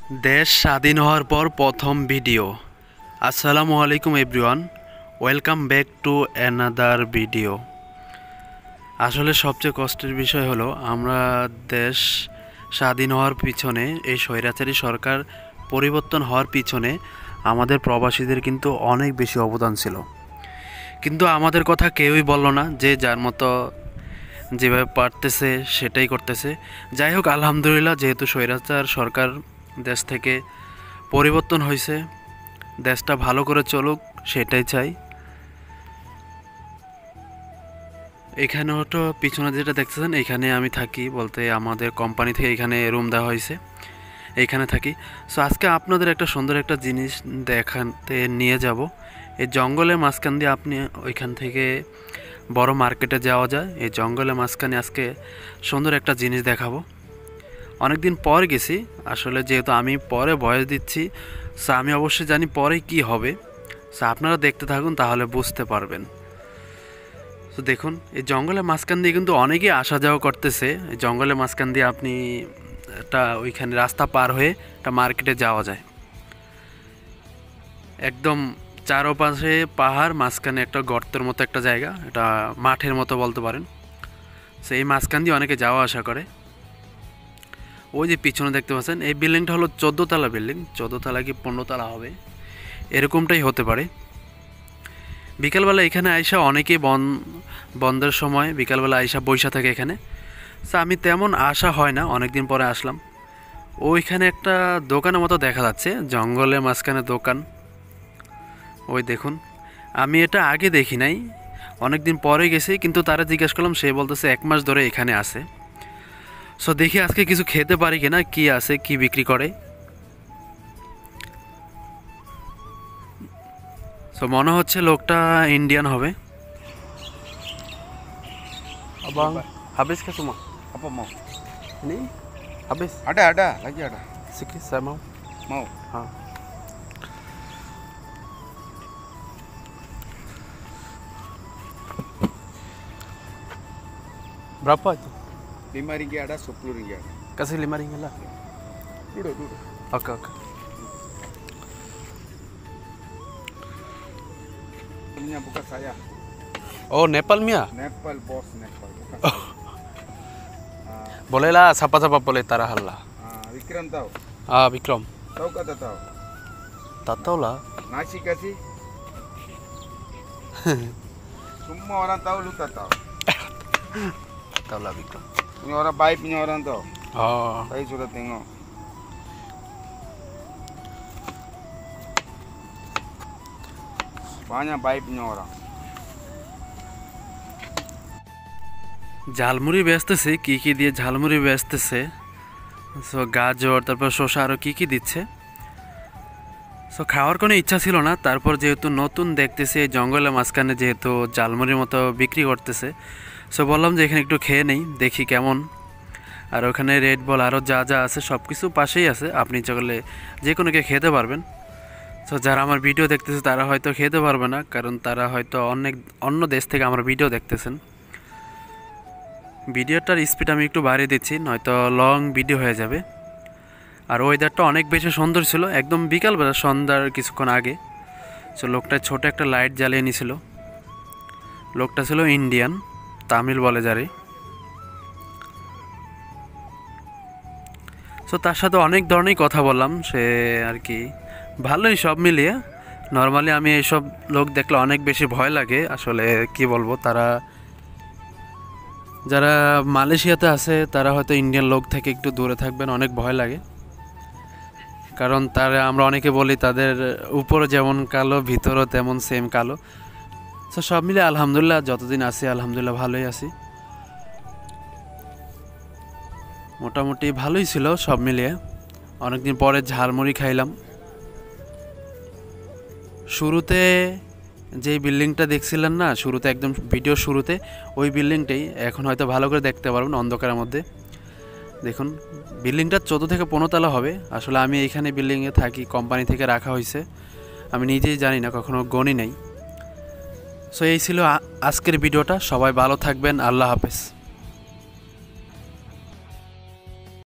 देश स्वाधीन हওয়ার পর প্রথম ভিডিও। আসসালামু আলাইকুম everyone, welcome back to another video. আসলে সবচেয়ে কষ্টের বিষয় হলো আমরা দেশ স্বাধীন হওয়ার পিছনে, এই স্বৈরাচারী সরকার পরিবর্তন হওয়ার পিছনে আমাদের প্রবাসীদের কিন্তু অনেক বেশি অবদান ছিল, কিন্তু আমাদের কথা কেউই বললো না। যে যার মতো যেভাবে পারতেছে সেটাই করতেছে। যাই হোক, আলহামদুলিল্লাহ, যেহেতু স্বৈরাচার সরকার দেশ থেকে পরিবর্তন হয়েছে, দেশটা ভালো করে চলুক সেটাই চাই। এখানে তো পিছনে যেটা দেখতেছেন, এখানে আমি থাকি, বলতে আমাদের কোম্পানি থেকে এখানে রুম দেওয়া হয়েছে, এইখানে থাকি। সো আজকে আপনাদের একটা সুন্দর একটা জিনিস দেখাতে নিয়ে যাব। এই জঙ্গলের মাঝখান দিয়ে আপনি ওইখান থেকে বড় মার্কেটে যাওয়া যায়। এই জঙ্গলের মাঝখানে আজকে সুন্দর একটা জিনিস দেখাবো। অনেক দিন পর গেছি আসলে, যেহেতু আমি পরে ভয়েস দিচ্ছি, সো আমি অবশ্যই জানি পরে কি হবে। সো আপনারা দেখতে থাকুন, তাহলে বুঝতে পারবেন। তো দেখুন, এই জঙ্গলের মাঝখান দিয়ে কিন্তু অনেকেই আসা যাওয়া করতেছে। এই জঙ্গলের মাঝখান দিয়ে আপনি একটা ওইখানে রাস্তা পার হয়ে একটা মার্কেটে যাওয়া যায়। একদম চারপাশে পাহাড়, মাঝখানে একটা গর্তের মতো একটা জায়গা, এটা মাঠের মতো বলতে পারেন। সো এই মাঝখান দিয়ে অনেকে যাওয়া আসা করে। ওই যে পিছনে দেখতে পাচ্ছেন, এই বিল্ডিংটা হলো 14 তলা বিল্ডিং। 14 তলা কি 15 তলা হবে, এরকমটাই হতে পারে। বিকালবেলা এখানে আইসা অনেকেই বন্ধের সময় বিকালবেলা আইসা বৈশা থাকে এখানে। সো আমি তেমন আসা হয় না, অনেক দিন পরে আসলাম। ওইখানে একটা দোকানের মতো দেখা যাচ্ছে, জঙ্গলের মাঝখানে দোকান। ওই দেখুন, আমি এটা আগে দেখি নাই, অনেক দিন পরে গেছি, কিন্তু তারা জিজ্ঞেস করলাম, সে বলতেছে 1 মাস ধরে এখানে আছে। সো দেখি আজকে কিছু খেতে পারি কিনা, কি আছে, কি বিক্রি করে। সো মনে হচ্ছে লোকটা ইন্ডিয়ান হবে। Abang, habis ke semua? Apa mau? Ini habis. Ada, lagi ada. Sikit saya mau. Mau? Ha. Berapa itu? 5 ringgit ada, 10 ringgit ada. Kasih 5 ringgit lah. Duduk. Oke. Punya bukan saya. Oh, Nepal Mia? Nepal, bos Nepal. Bukan. Boleh lah, siapa-siapa boleh Tarahal lah. Vikram tahu? Vikram. Tahu kata tahu? Tak tahu lah. Nasi kasih. Semua orang tahu, lu tak tahu. Tak tahu lah Vikram. Punya orang baik, punya orang tahu. Oh. Saya sudah tengok. Banyak baik punya orang. Jhalmuri বেচতেছে, কি কি দিয়ে jhalmuri বেচতেছে। So গাজর, তারপর শসা, আরও কি কি দিচ্ছে। সো খাওয়ার কোনো ইচ্ছা ছিল না, তারপর যেহেতু নতুন দেখতেছি এই জঙ্গলের মাঝখানে যেহেতু ঝালমুড়ির মতো বিক্রি করতেছে, সো বললাম যে এখানে একটু খেয়ে নেই, দেখি কেমন। আর ওখানে রেড বল আরও যা যা আছে সব কিছু পাশেই আছে, আপনি চাইলে যে কোনো কে খেতে পারবেন। সো যারা আমার ভিডিও দেখতেছে তারা হয়তো খেতে পারবে না, কারণ তারা হয়তো অন্য দেশ থেকে আমার ভিডিও দেখতেছেন। ভিডিওটার স্পিড আমি একটু বাড়িয়ে দিচ্ছি, নয়তো লং ভিডিও হয়ে যাবে। আর ওয়েদারটা অনেক বেশি সুন্দর ছিল, একদম বিকালবেলা, সন্ধ্যার কিছুক্ষণ আগে। সো লোকটা ছোট একটা লাইট জ্বালিয়ে নিয়েছিল। লোকটা ছিল ইন্ডিয়ান, তামিল বলে যারে। সো তার সাথে অনেক ধরনেরই কথা বললাম, সে আর কি ভালোই সব মিলিয়ে। নর্মালি আমি এইসব লোক দেখলে অনেক বেশি ভয় লাগে, আসলে কি বলবো, যারা মালয়েশিয়াতে আছে তারা হয়তো ইন্ডিয়ান লোক থেকে একটু দূরে থাকবেন, অনেক ভয় লাগে। কারণ আমরা অনেকে বলি তাদের উপরে যেমন কালো, ভিতরও তেমন সেম কালো। সো সব মিলে আলহামদুলিল্লাহ, যতদিন আছি আলহামদুলিল্লাহ ভালোই আছি। মোটামুটি ভালোই ছিল সব মিলিয়ে। অনেকদিন পরে ঝালমুড়ি খাইলাম। শুরুতে যেই বিল্ডিংটা দেখছিলেন না, শুরুতে একদম ভিডিও শুরুতে, ওই বিল্ডিংটাই এখন হয়তো ভালো করে দেখতে পারবেন অন্ধকারের মধ্যে। দেখুন, বিল্ডিংটা 14 থেকে 15 তলা হবে। আসলে আমি এইখানে বিল্ডিংয়ে থাকি, কোম্পানি থেকে রাখা হয়েছে, আমি নিজেই জানি না, কখনো গণি নাই। সো এই ছিল আজকের ভিডিওটা। সবাই ভালো থাকবেন, আল্লাহ হাফেজ।